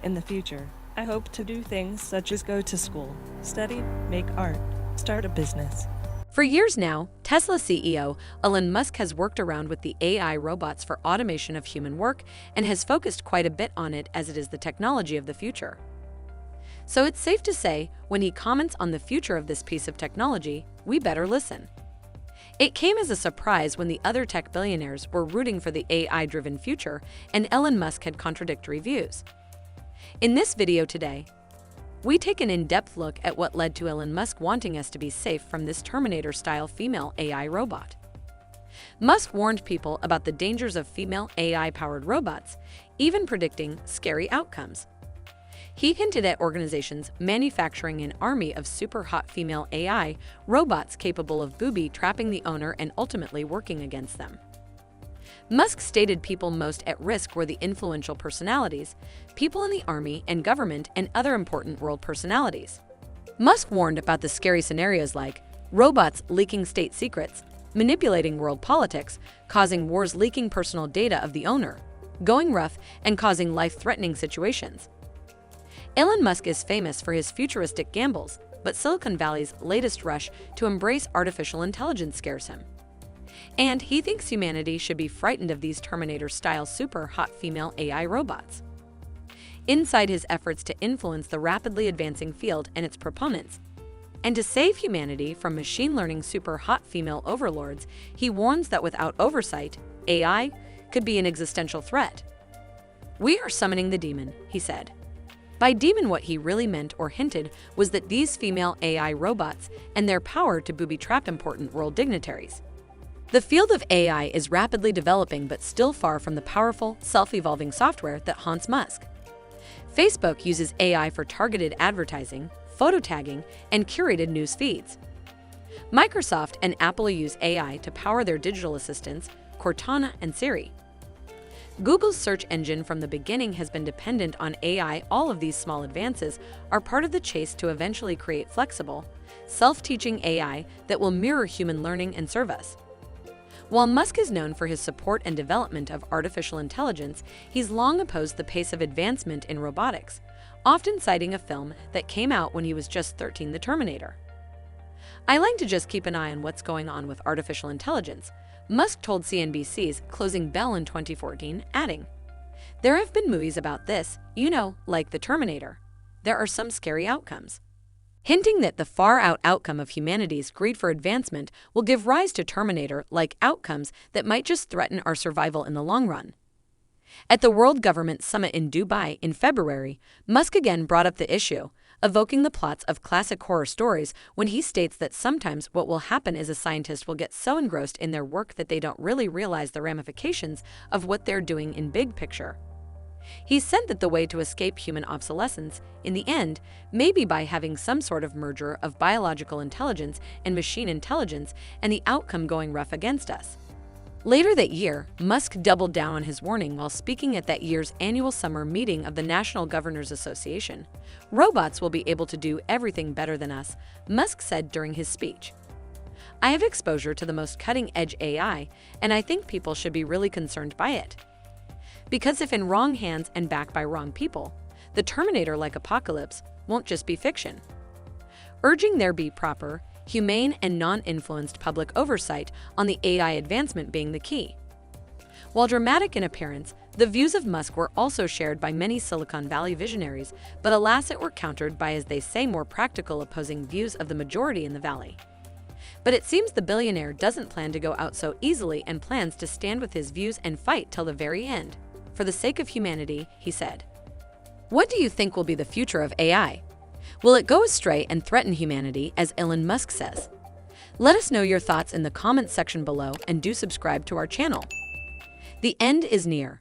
In the future, I hope to do things such as go to school, study, make art, start a business. For years now, Tesla CEO Elon Musk has worked around with the AI robots for automation of human work and has focused quite a bit on it as it is the technology of the future. So it's safe to say, when he comments on the future of this piece of technology, we better listen. It came as a surprise when the other tech billionaires were rooting for the AI-driven future and Elon Musk had contradictory views. In this video today, we take an in-depth look at what led to Elon Musk wanting us to be safe from this Terminator-style female AI robot. Musk warned people about the dangers of female AI-powered robots, even predicting scary outcomes. He hinted at organizations manufacturing an army of super-hot female AI robots capable of booby-trapping the owner and ultimately working against them. Musk stated people most at risk were the influential personalities, people in the army and government, and other important world personalities. Musk warned about the scary scenarios like robots leaking state secrets, manipulating world politics, causing wars, leaking personal data of the owner, going rough, and causing life-threatening situations. Elon Musk is famous for his futuristic gambles, but Silicon Valley's latest rush to embrace artificial intelligence scares him. And he thinks humanity should be frightened of these Terminator-style super-hot female AI robots. Inside his efforts to influence the rapidly advancing field and its proponents, and to save humanity from machine learning super-hot female overlords, he warns that without oversight, AI could be an existential threat. "We are summoning the demon," he said. By demon, what he really meant or hinted was that these female AI robots and their power to booby-trap important world dignitaries. The field of AI is rapidly developing but still far from the powerful, self-evolving software that haunts Musk. Facebook uses AI for targeted advertising, photo tagging, and curated news feeds. Microsoft and Apple use AI to power their digital assistants, Cortana and Siri. Google's search engine from the beginning has been dependent on AI. All of these small advances are part of the chase to eventually create flexible, self-teaching AI that will mirror human learning and serve us. While Musk is known for his support and development of artificial intelligence, he's long opposed the pace of advancement in robotics, often citing a film that came out when he was just 13, The Terminator. "I like to just keep an eye on what's going on with artificial intelligence," Musk told CNBC's Closing Bell in 2014, adding, "There have been movies about this, like The Terminator. There are some scary outcomes," hinting that the far-out outcome of humanity's greed for advancement will give rise to Terminator-like outcomes that might just threaten our survival in the long run. At the World Government Summit in Dubai in February, Musk again brought up the issue, evoking the plots of classic horror stories when he states that sometimes what will happen is a scientist will get so engrossed in their work that they don't really realize the ramifications of what they're doing in big picture. He said that the way to escape human obsolescence, in the end, may be by having some sort of merger of biological intelligence and machine intelligence, and the outcome going rough against us. Later that year, Musk doubled down on his warning while speaking at that year's annual summer meeting of the National Governors Association. "Robots will be able to do everything better than us," Musk said during his speech. "I have exposure to the most cutting-edge AI, and I think people should be really concerned by it. Because if in wrong hands and backed by wrong people, the Terminator-like apocalypse won't just be fiction." Urging there be proper, humane, and non-influenced public oversight on the AI advancement being the key. While dramatic in appearance, the views of Musk were also shared by many Silicon Valley visionaries, but alas, it were countered by, as they say, more practical opposing views of the majority in the Valley. But it seems the billionaire doesn't plan to go out so easily and plans to stand with his views and fight till the very end. "For the sake of humanity," he said. What do you think will be the future of AI? Will it go astray and threaten humanity, as Elon Musk says? Let us know your thoughts in the comments section below and do subscribe to our channel. The end is near.